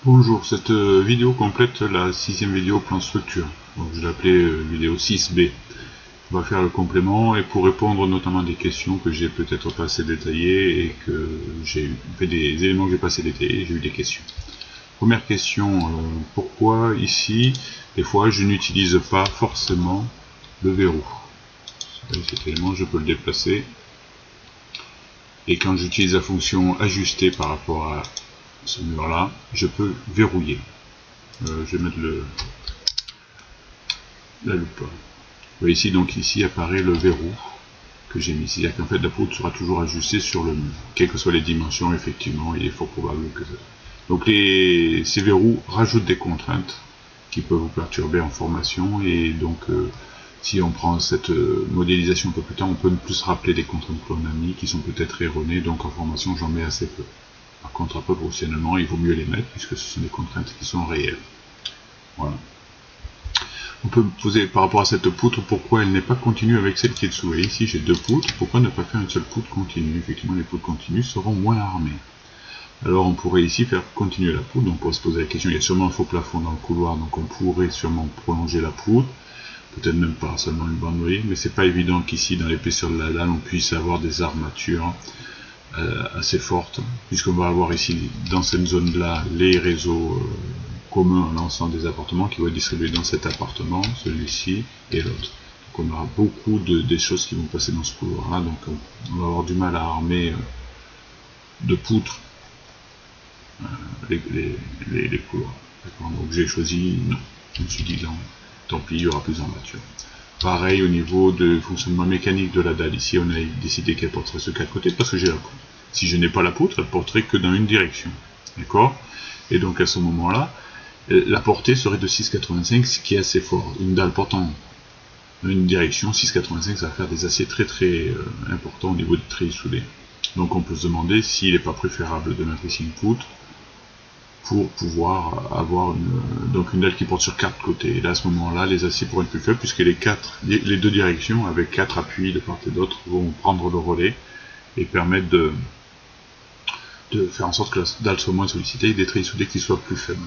Bonjour, cette vidéo complète la 6e vidéo plan structure. Donc je l'ai appelée vidéo 6B. On va faire le complément et pour répondre notamment à des questions que j'ai peut-être pas assez détaillées et que j'ai fait des éléments que j'ai pas assez détaillés, j'ai eu des questions. Première question, pourquoi ici, des fois je n'utilise pas forcément le verrou. Cet élément je peux le déplacer. Et quand j'utilise la fonction ajuster par rapport à ce mur là, je peux verrouiller. Je vais mettre la loupe. Vous voyez ici, donc ici apparaît le verrou que j'ai mis. C'est-à-dire qu'en fait la poutre sera toujours ajustée sur le mur. Quelles que soient les dimensions, effectivement, il est fort probable que ça. Donc ces verrous rajoutent des contraintes qui peuvent vous perturber en formation et donc si on prend cette modélisation un peu plus tard, on peut ne plus se rappeler des contraintes que l'on a mis qui sont peut-être erronées, donc en formation j'en mets assez peu. Par contre, proportionnellement, il vaut mieux les mettre puisque ce sont des contraintes qui sont réelles. Voilà. On peut poser par rapport à cette poutre pourquoi elle n'est pas continue avec celle qui est dessous. Et ici j'ai deux poutres, pourquoi ne pas faire une seule poutre continue? Effectivement, les poutres continues seront moins armées. Alors on pourrait ici faire continuer la poutre, donc on pourrait se poser la question, il y a sûrement un faux plafond dans le couloir, donc on pourrait sûrement prolonger la poutre, peut-être même pas seulement une bande noyée, mais c'est pas évident qu'ici dans l'épaisseur de la dalle on puisse avoir des armatures assez fortes, puisqu'on va avoir ici dans cette zone là les réseaux communs à l'ensemble des appartements qui vont être distribués dans cet appartement, celui-ci et l'autre. Donc on aura beaucoup des choses qui vont passer dans ce couloir là, donc on va avoir du mal à armer de poutres les couloirs. Donc j'ai choisi non. Je me suis dit non, tant pis, il y aura plus d'armature. Pareil au niveau de fonctionnement mécanique de la dalle. Ici on a décidé qu'elle porterait sur 4 côtés parce que j'ai la poutre. Si je n'ai pas la poutre, elle porterait que dans une direction. D'accord? Et donc à ce moment-là, la portée serait de 6,85, ce qui est assez fort. Une dalle portant dans une direction, 6,85, ça va faire des aciers très importants au niveau des treillis soudés. Donc on peut se demander s'il n'est pas préférable de mettre ici une poutre pour pouvoir avoir une dalle qui porte sur 4 côtés. Et là, à ce moment-là, les aciers pourraient être plus faibles puisque les deux directions, avec 4 appuis de part et d'autre, vont prendre le relais et permettre de faire en sorte que la dalle soit moins sollicitée et des treillis soudés qui soient plus faibles.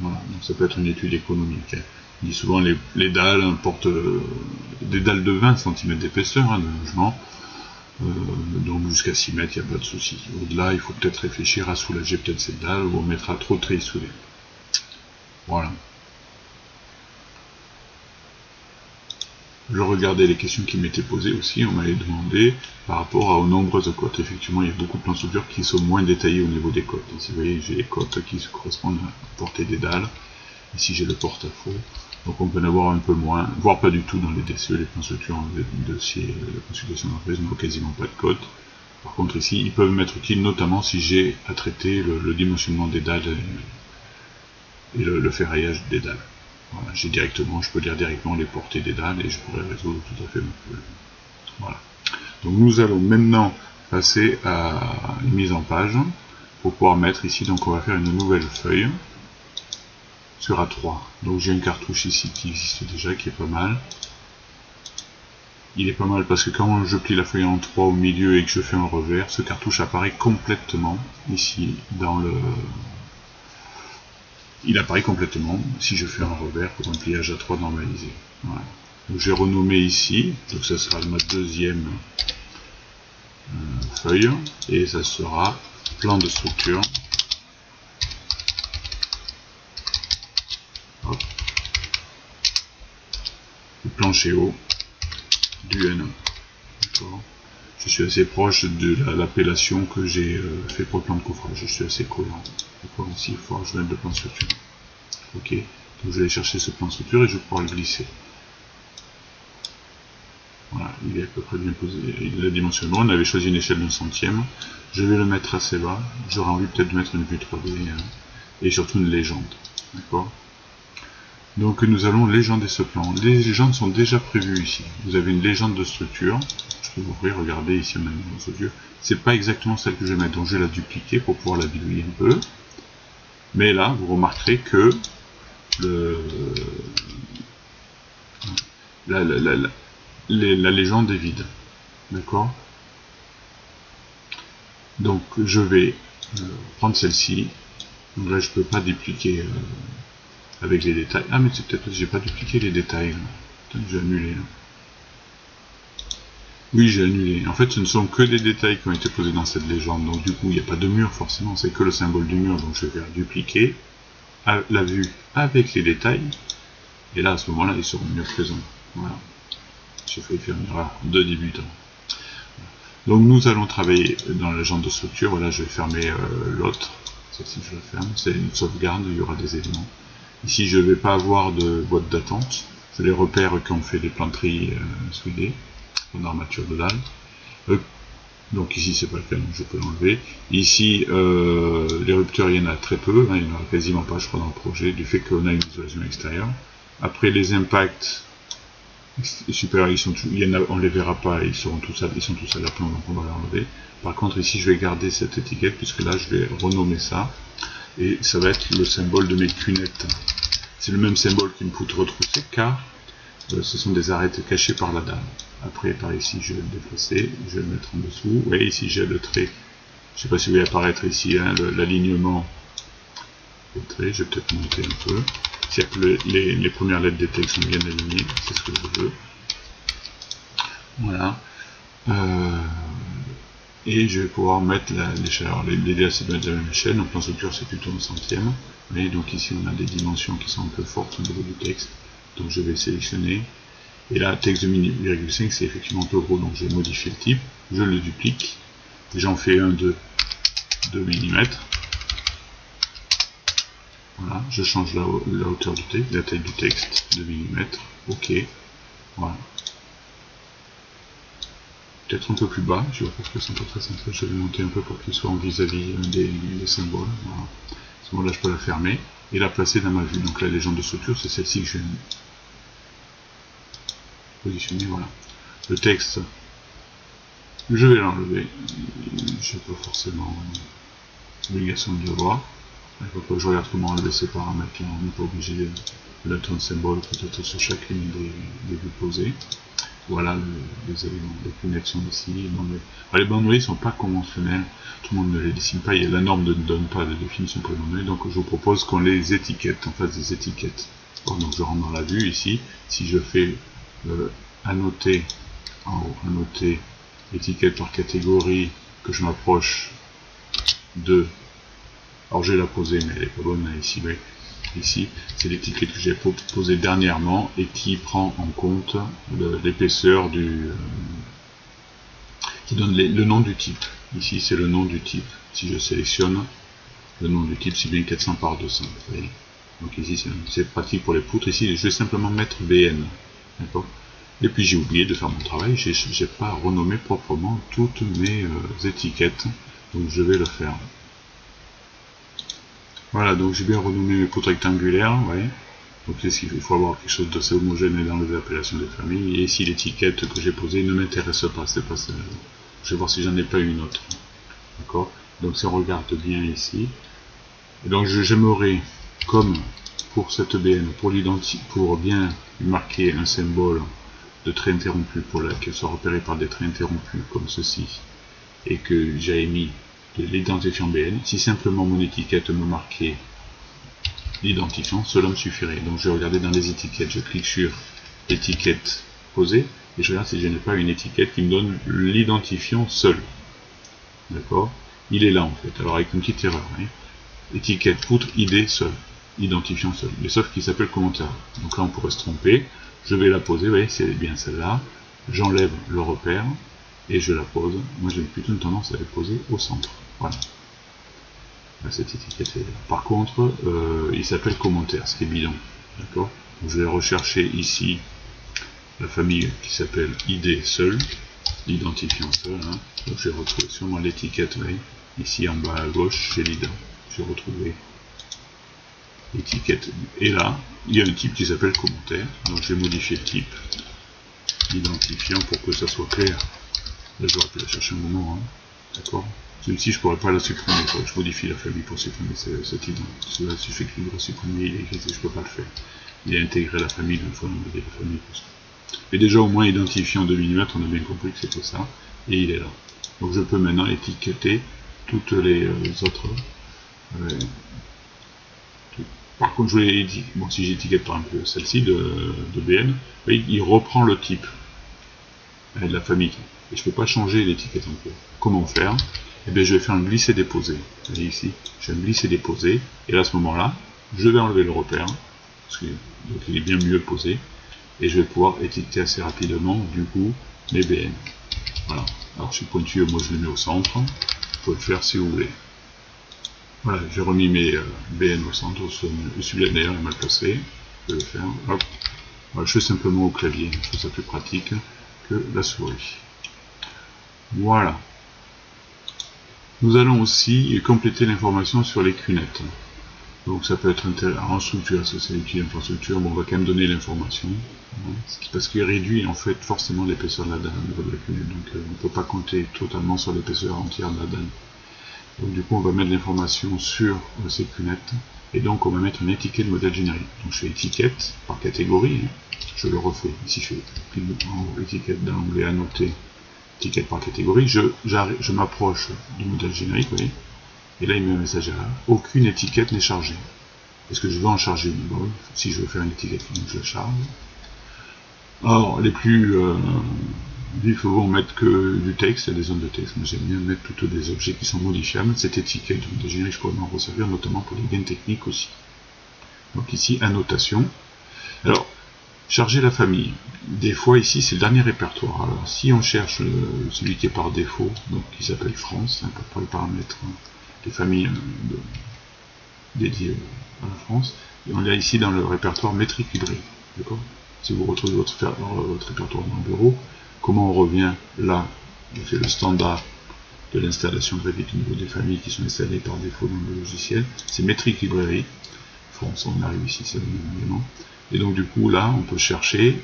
Voilà, donc ça peut être une étude économique. On dit souvent les dalles portent des dalles de 20 cm d'épaisseur de logement. Donc jusqu'à 6 mètres, il n'y a pas de souci. Au-delà, il faut peut-être réfléchir à soulager peut-être cette dalle ou on mettra trop de treillis soudés. Voilà. Je regardais les questions qui m'étaient posées aussi, on m'avait demandé par rapport aux nombreuses cotes. Effectivement, il y a beaucoup de plans structure qui sont moins détaillés au niveau des cotes. Ici, vous voyez, j'ai les cotes qui correspondent à la portée des dalles. Ici, j'ai le porte-à-faux. Donc on peut en avoir un peu moins, voire pas du tout dans les DCE, les plans structure en dossier de consultation d'entreprise, on n'a quasiment pas de cotes. Par contre ici, ils peuvent m'être utiles notamment si j'ai à traiter le dimensionnement des dalles et le ferraillage des dalles. Voilà, je peux lire directement les portées des dalles et je pourrais résoudre tout à fait mon problème. Voilà. Donc nous allons maintenant passer à une mise en page pour pouvoir mettre ici, donc on va faire une nouvelle feuille sur A3. Donc j'ai une cartouche ici qui existe déjà, qui est pas mal. Il est pas mal parce que quand je plie la feuille en 3 au milieu et que je fais un revers, ce cartouche apparaît complètement ici dans le... Il apparaît complètement si je fais un revers pour un pliage A3 normalisé. Voilà. Donc j'ai renommé ici, donc ça sera ma deuxième feuille et ça sera plan de structure. Hop. Le plancher haut du N1. Je suis assez proche de l'appellation que j'ai fait pour le plan de coffrage. Je suis assez cohérent. D'accord, ici, il faut que je mette le plan de structure. Ok, donc je vais aller chercher ce plan de structure et je vais pouvoir le glisser. Voilà, il est à peu près bien posé. Il a dimensionnement. On avait choisi une échelle d'un centième. Je vais le mettre assez bas. J'aurais envie peut-être de mettre une vue 3D et surtout une légende. D'accord. Donc nous allons légender ce plan. Les légendes sont déjà prévues ici. Vous avez une légende de structure. Je peux ouvrir, regardez ici on a une structure. C'est pas exactement celle que je vais mettre, donc je vais la dupliquer pour pouvoir la bidouiller un peu. Mais là, vous remarquerez que la légende est vide. D'accord. Donc je vais prendre celle-ci Donc là je peux pas dupliquer avec les détails. Ah mais c'est peut-être que j'ai pas dupliqué les détails. Peut-être que j'ai annulé là. Oui, j'ai annulé. En fait, ce ne sont que des détails qui ont été posés dans cette légende. Donc du coup, il n'y a pas de mur forcément, c'est que le symbole du mur. Donc je vais faire dupliquer la vue avec les détails. Et là, à ce moment-là, ils seront mieux présents. Voilà. J'ai failli faire une erreur de débutant. Donc nous allons travailler dans la légende de structure. Voilà, je vais fermer l'autre. Celle-ci, je la ferme. C'est une sauvegarde, il y aura des éléments. Ici, je ne vais pas avoir de boîte d'attente. C'est les repères qui ont fait des planteries soudées en armature de dalle. Donc ici c'est pas le cas, donc je peux l'enlever. Ici les ruptures, il y en a très peu, hein, il n'y en a quasiment pas je crois dans le projet, du fait qu'on a une isolation extérieure. Après les impacts supérieurs, on les verra pas, ils sont tous à l'aplomb, donc on va les enlever. Par contre ici je vais garder cette étiquette, puisque là je vais renommer ça, et ça va être le symbole de mes cunettes. C'est le même symbole qu'une poutre retroussée, car ce sont des arêtes cachées par la dalle. Après, par ici, je vais le déplacer, je vais le mettre en dessous. Vous voyez, ici, j'ai le trait. Je ne sais pas si vous voyez apparaître ici, hein, l'alignement des traits. Je vais peut-être monter un peu. C'est-à-dire que les premières lettres des textes sont bien alignées. C'est ce que je veux. Voilà. Et je vais pouvoir mettre l'échelle. Alors, l'idée, c'est de mettre la même échelle. Donc, en structure, c'est plutôt un centième. Mais donc, ici, on a des dimensions qui sont un peu fortes au niveau du texte. Donc, je vais sélectionner. Et là, texte de 1,5, c'est effectivement un peu gros, donc je vais modifier le type, je le duplique, j'en fais un de 2 mm. Voilà, je change la hauteur du texte, la taille du texte de mm, ok, voilà. Peut-être un peu plus bas, je vois parce que c'est un peu très simple, je vais monter un peu pour qu'il soit en vis-à-vis des symboles, voilà. À ce moment-là, je peux la fermer et la placer dans ma vue. Donc la légende de structure, c'est celle-ci que je vais positionner, voilà. Le texte, je vais l'enlever, je n'ai pas forcément l'obligation de le voir. Il faut que je regarde comment enlever ces paramètres là, on n'est pas obligé de mettre un symbole peut-être sur chaque ligne des vues posées. Voilà les éléments, les lunettes sont ici, les bandes ne sont pas conventionnelles, tout le monde ne les dessine pas, la norme ne donne pas de définition pour les bandes, donc je vous propose qu'on les étiquette, qu'on fasse des étiquettes. Bon, donc je rentre dans la vue ici, si je fais annoter en haut, annoter étiquette par catégorie, que je m'approche de, alors je vais la poser mais elle n'est pas bonne ici, mais ici c'est l'étiquette que j'ai posée dernièrement et qui prend en compte l'épaisseur qui donne le nom du type. Ici c'est le nom du type, si je sélectionne le nom du type, c'est bien 400 par 200, vous voyez. Donc ici c'est pratique pour les poutres, ici je vais simplement mettre BN, d'accord. Et puis j'ai oublié de faire mon travail, j'ai pas renommé proprement toutes mes étiquettes, donc je vais le faire. Voilà, donc j'ai bien renommé mes poutres rectangulaires, vous voyez. Donc il faut avoir quelque chose d'assez homogène et d'enlever l'appellation des familles. Et ici l'étiquette que j'ai posée ne m'intéresse pas, c'est pas celle-là. Je vais voir si j'en ai pas une autre. D'accord. Donc si on regarde bien ici, et donc j'aimerais, comme pour cette BN, pour bien marquer un symbole de trait interrompu, qu'elle soit repérée par des traits interrompus comme ceci, et que j'avais mis l'identifiant BN, si simplement mon étiquette me marquait l'identifiant, cela me suffirait. Donc je vais regarder dans les étiquettes, je clique sur étiquette posée, et je regarde si je n'ai pas une étiquette qui me donne l'identifiant seul. D'accord. Il est là en fait, alors avec une petite erreur. Hein. Étiquette poutre ID seul, identifiant seul, mais sauf qu'il s'appelle commentaire. Donc là on pourrait se tromper, je vais la poser, vous voyez, c'est bien celle-là, j'enlève le repère, et je la pose. Moi j'ai plutôt une tendance à la poser au centre. Voilà. Là, cette étiquette est là. Par contre, il s'appelle commentaire, ce qui est bidon. D'accord. Je vais rechercher ici la famille qui s'appelle ID seul, identifiant seul. Hein. Donc je vais retrouver sûrement l'étiquette, vous voyez, ici en bas à gauche, chez l'ID. Je vais retrouver l'étiquette. Et là, il y a un type qui s'appelle commentaire. Donc je vais modifier le type identifiant pour que ça soit clair. Là, j'aurais pu la chercher un moment, hein. D'accord. Celui-ci, je pourrais pas la supprimer, il faut que je modifie la famille pour supprimer ce type. Cela suffit que je le supprimer, il est écrit, je peux pas le faire. Il est intégré à la famille, donc il faut enlever la famille pour ça. Mais déjà, au moins, identifié en 2 mm, on a bien compris que c'était ça, et il est là. Donc je peux maintenant étiqueter toutes les autres Par contre, je voulais bon, si j'étiquette par exemple celle-ci de BN, il reprend le type de la famille. Et je ne peux pas changer l'étiquette en cours. Comment faire? Eh bien, je vais faire un glisser-déposer. Vous voyez ici, je vais un glisser-déposer. Et là, à ce moment-là, je vais enlever le repère, parce qu'il est bien mieux posé. Et je vais pouvoir étiqueter assez rapidement, du coup, mes BN. Voilà. Alors, je suis pointu, moi je le mets au centre. Vous pouvez le faire si vous voulez. Voilà, j'ai remis mes BN au centre. Celui-là d'ailleurs est mal placé. Je vais le faire. Hop. Voilà, je fais simplement au clavier. Je trouve ça plus pratique que la souris. Voilà. Nous allons aussi compléter l'information sur les cunettes. Donc ça peut être en structure, ça c'est l'étude infrastructure, bon, on va quand même donner l'information, parce qu'il réduit en fait forcément l'épaisseur de la dalle au niveau de la cunette, donc on ne peut pas compter totalement sur l'épaisseur entière de la dalle. Donc du coup on va mettre l'information sur ces cunettes, et donc on va mettre une étiquette modèle générique. Donc je fais étiquette par catégorie, je le refais, ici je fais étiquette dans l'onglet annoter, étiquette par catégorie, je m'approche du modèle générique, vous voyez. Et là, il met un message erreur. Aucune étiquette n'est chargée. Est-ce que je veux en charger une? Bon, si je veux faire une étiquette, donc je la charge. Alors, les plus vifs vont mettre que du texte, des zones de texte. Moi, j'aime bien mettre plutôt des objets qui sont modifiables. Cette étiquette de générique, je pourrais m'en resservir, notamment pour les gains techniques aussi. Donc ici, annotation. Alors, charger la famille. Des fois, ici, c'est le dernier répertoire. Alors, si on cherche celui qui est par défaut, donc qui s'appelle France, hein, pour les paramètres des familles dédiées à la France, et on l'a ici dans le répertoire métrique hybride. Si vous retrouvez votre répertoire dans le bureau, comment on revient là? On fait le standard de l'installation de Revit au niveau des familles qui sont installées par défaut dans le logiciel. C'est métrique librairie. France, on arrive ici, c'est le même élément. Et donc du coup là, on peut chercher,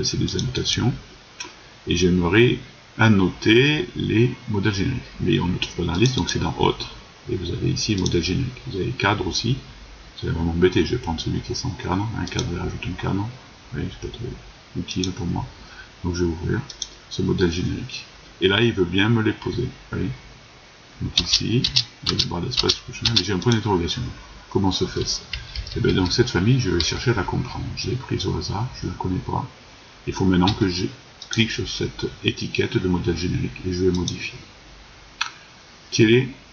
c'est des annotations, et j'aimerais annoter les modèles génériques. Mais on ne le trouve pas dans la liste, donc c'est dans Autres. Et vous avez ici modèle générique. Vous avez cadre aussi. Ça va vraiment embêter. Je vais prendre celui qui est sans cadre. Un cadre et rajouter un cadre. Vous voyez, c'est pas très utile pour moi. Donc je vais ouvrir ce modèle générique. Et là, il veut bien me les poser. Vous voyez. Donc ici, avec le barre d'espace, mais j'ai un point d'interrogation. Comment se fait ça? Et bien donc cette famille, je vais chercher à la comprendre. Je l'ai prise au hasard, je ne la connais pas. Il faut maintenant que je clique sur cette étiquette de modèle générique et je vais modifier.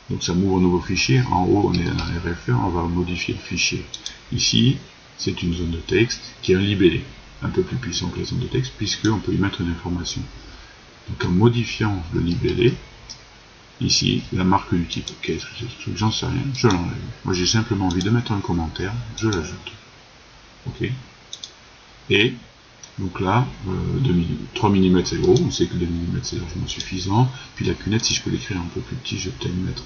Donc ça m'ouvre un nouveau fichier. En haut, on est dans la RFR, on va modifier le fichier. Ici, c'est une zone de texte qui est un libellé, un peu plus puissant que la zone de texte, puisqu'on peut y mettre une information. Donc en modifiant le libellé, ici, la marque du type, qu'est-ce que c'est ce truc, j'en sais rien, je l'enlève. Moi j'ai simplement envie de mettre un commentaire, je l'ajoute. Ok. Et donc là, 3 mm c'est gros, on sait que 2 mm c'est largement suffisant. Puis la cunette, si je peux l'écrire un peu plus petit, je vais peut-être mettre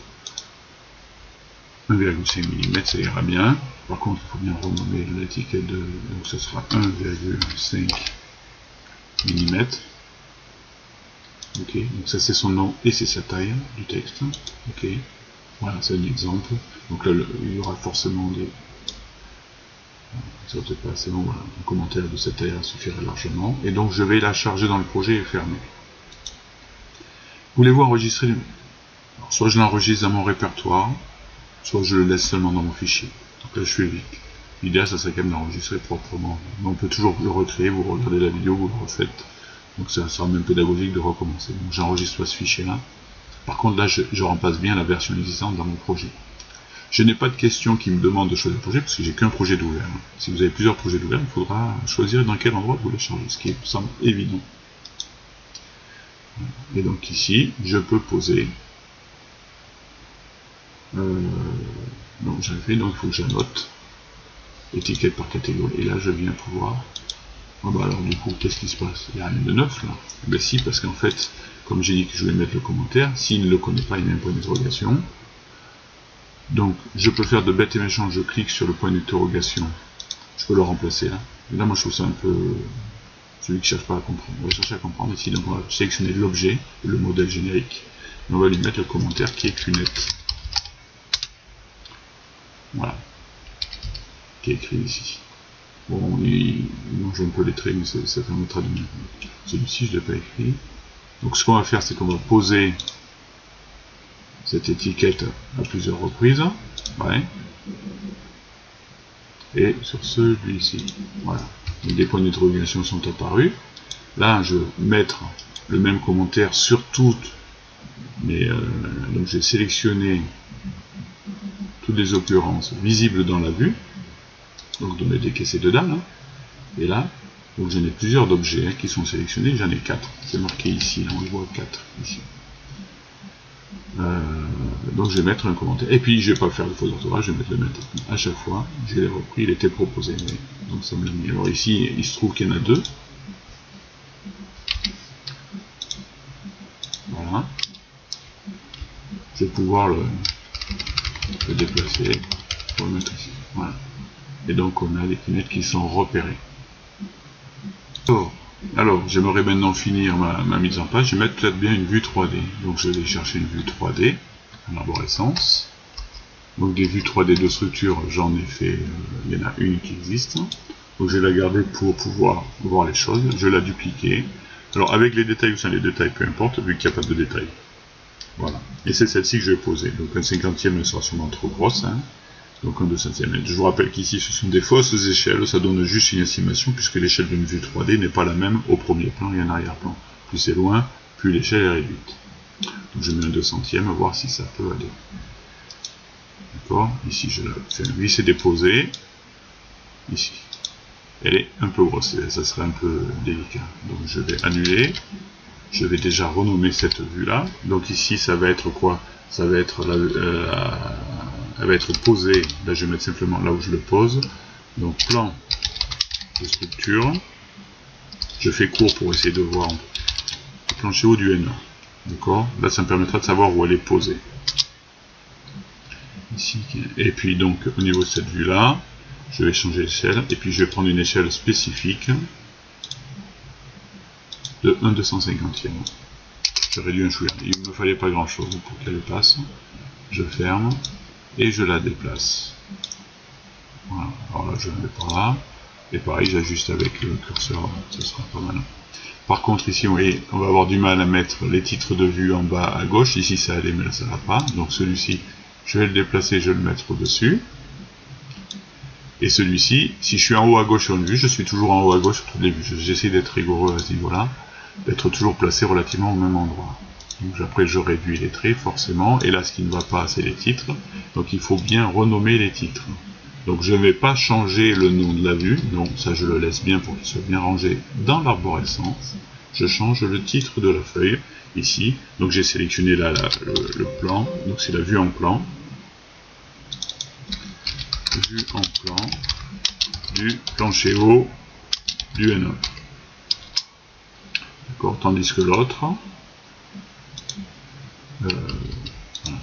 1,5 mm, ça ira bien. Par contre, il faut bien renommer l'étiquette de. Donc ce sera 1,5 mm. Ok, donc ça c'est son nom et c'est sa taille du texte. Ok, voilà, c'est un exemple. Donc là, il y aura forcément des. Ça peut-être pas assez long, voilà. Un commentaire de cette taille suffirait largement. Et donc je vais la charger dans le projet et fermer. Voulez-vous enregistrer? Alors, soit je l'enregistre dans mon répertoire, soit je le laisse seulement dans mon fichier. Donc là je fais vite. L'idéal ça serait quand même d'enregistrer proprement. Mais on peut toujours le recréer, vous regardez la vidéo, vous le refaites. Donc ça sera même pédagogique de recommencer. Donc j'enregistre pas ce fichier là. Par contre là je remplace bien la version existante dans mon projet. Je n'ai pas de questions qui me demandent de choisir le projet parce que j'ai qu'un projet d'ouvert. Si vous avez plusieurs projets d'ouvert, il faudra choisir dans quel endroit vous les chargez, ce qui me semble évident. Et donc ici, je peux poser. Donc j'ai fait, donc il faut que j'annote étiquette par catégorie. Et là, je viens pouvoir. Ah bah alors du coup, qu'est-ce qui se passe? Il n'y a rien de neuf là. Ben si, parce qu'en fait, comme j'ai dit que je voulais mettre le commentaire, s'il ne le connaît pas, il met un point d'interrogation. Donc, je peux faire de bêtes et méchants, je clique sur le point d'interrogation, je peux le remplacer là. Et là, moi, je trouve ça un peu celui qui ne cherche pas à comprendre. On va chercher à comprendre ici, donc on va sélectionner l'objet, le modèle générique, et on va lui mettre le commentaire qui est cunette. Voilà, qui est écrit ici. Bon, donc je ne peux lettrer, mais ça permettra de mieux. Celui-ci, je ne l'ai pas écrit. Donc, ce qu'on va faire, c'est qu'on va poser cette étiquette à plusieurs reprises. Ouais. et sur celui-ci. Voilà. Les points d'interrogation sont apparus. Là, je vais mettre le même commentaire sur toutes, mais donc j'ai sélectionné toutes les occurrences visibles dans la vue, donc dans les décaissés de dalle, hein. Et là, donc j'en ai plusieurs d'objets qui sont sélectionnés, j'en ai 4, c'est marqué ici, là, on le voit 4 ici. Donc je vais mettre un commentaire, et puis je vais pas faire de faute d'orthographe, je vais mettre le même à chaque fois, je l'ai repris, il était proposé, mais donc ça me l'a mis. Alors ici, il se trouve qu'il y en a 2. Voilà. Je vais pouvoir le déplacer, pour le mettre ici. Voilà. Et donc on a des fenêtres qui sont repérées. Alors j'aimerais maintenant finir ma mise en page, je vais mettre peut-être bien une vue 3D. Donc je vais chercher une vue 3D en arborescence. Donc des vues 3D de structure, j'en ai fait, il y en a une qui existe. Donc je vais la garder pour pouvoir voir les choses, je vais la dupliquer. Alors avec les détails ou sans les détails, peu importe, vu qu'il n'y a pas de détails. Voilà. Et c'est celle-ci que je vais poser. Donc un 50e elle sera sûrement trop grosse, hein. Donc un 2/5e. Je vous rappelle qu'ici ce sont des fausses échelles, ça donne juste une estimation puisque l'échelle d'une vue 3D n'est pas la même au premier plan et en arrière-plan. Plus c'est loin, plus l'échelle est réduite. Donc je mets un 200e, voir si ça peut aller. D'accord. Ici je la fais visser déposer. Ici. Elle est un peu grosse, ça serait un peu délicat. Donc je vais annuler. Je vais déjà renommer cette vue-là. Donc ici ça va être quoi? Ça va être elle va être posée, là je vais mettre simplement là où je le pose, donc plan de structure, je fais court pour essayer de voir le plancher haut du N1, d'accord, là ça me permettra de savoir où elle est posée, ici, et puis donc au niveau de cette vue là, je vais changer l'échelle, et puis je vais prendre une échelle spécifique de 1/250e, je réduis un chouïa, il ne me fallait pas grand chose pour qu'elle passe, je ferme, et je la déplace. Voilà, alors là je la mets par là, et pareil j'ajuste avec le curseur, ça sera pas mal. Par contre ici vous voyez, on va avoir du mal à mettre les titres de vue en bas à gauche, ici ça allait mais là ça va pas, donc celui-ci je vais le déplacer, je vais le mettre au-dessus. Et celui-ci, si je suis en haut à gauche sur une vue, je suis toujours en haut à gauche sur toutes les vues, j'essaie d'être rigoureux à ce niveau-là, d'être toujours placé relativement au même endroit. Donc après je réduis les traits forcément, et là ce qui ne va pas c'est les titres, donc il faut bien renommer les titres. Donc je ne vais pas changer le nom de la vue, donc ça je le laisse bien pour qu'il soit bien rangé dans l'arborescence. Je change le titre de la feuille, ici, donc j'ai sélectionné là le plan, donc c'est la vue en plan. Vue en plan du plancher haut du N1. D'accord, tandis que l'autre, voilà,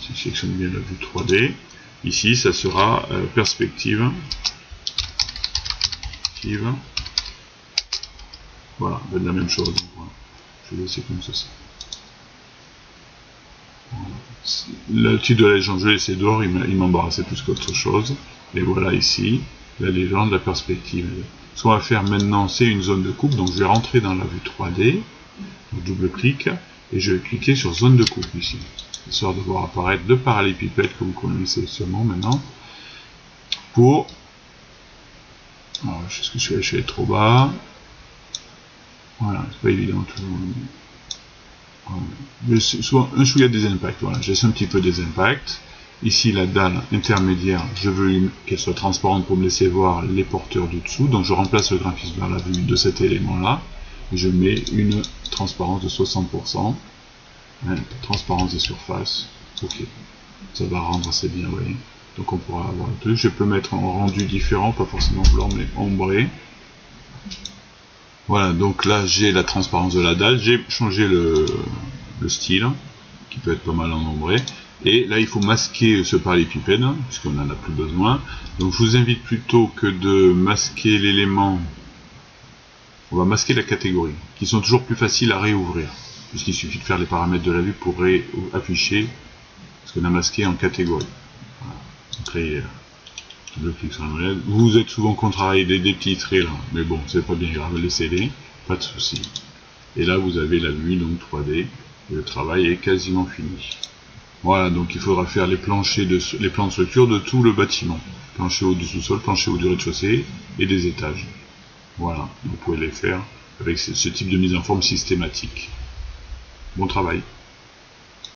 si je sélectionne bien la vue 3D, ici ça sera perspective, voilà, de la même chose, voilà. Je vais laisser comme ceci. Voilà. Le titre de la légende, je l'ai laissé dehors, il m'embarrassait plus qu'autre chose, et voilà ici, la légende, la perspective. Ce qu'on va faire maintenant, c'est une zone de coupe, donc je vais rentrer dans la vue 3D, double-clic, et je vais cliquer sur zone de coupe ici, histoire de voir apparaître deux parallélépipèdes que vous connaissez sûrement maintenant, pour... Alors, je sais ce que je suis allé trop bas, voilà, c'est pas évident toujours. Voilà. Souvent un chouïa des impacts, voilà, je laisse un petit peu des impacts. Ici la dalle intermédiaire, je veux qu'elle soit transparente pour me laisser voir les porteurs du dessous, donc je remplace le graphisme vers la vue de cet élément là, et je mets une transparence de 60%, hein, transparence des surfaces, ok, ça va rendre assez bien, vous voyez. Donc on pourra avoir un truc, je peux mettre un rendu différent, pas forcément blanc mais ombré. Voilà, donc là j'ai la transparence de la dalle, j'ai changé le style, qui peut être pas mal en ombré, et là il faut masquer ce parallélépipède, puisqu'on n'en a plus besoin. Donc je vous invite plutôt que de masquer l'élément, on va masquer la catégorie, qui sont toujours plus faciles à réouvrir, puisqu'il suffit de faire les paramètres de la vue pour afficher ce qu'on a masqué en catégorie. Voilà. Créer le clic sur la molette. Vous êtes souvent contrarié des petits traits là, mais bon, c'est pas bien grave, laissez-les, pas de souci. Et là vous avez la vue donc 3D, et le travail est quasiment fini. Voilà, donc il faudra faire les planchers, les plans de structure de tout le bâtiment. plancher haut du sous-sol, plancher haut du rez-de-chaussée et des étages. Voilà, vous pouvez les faire avec ce type de mise en forme systématique. Bon travail.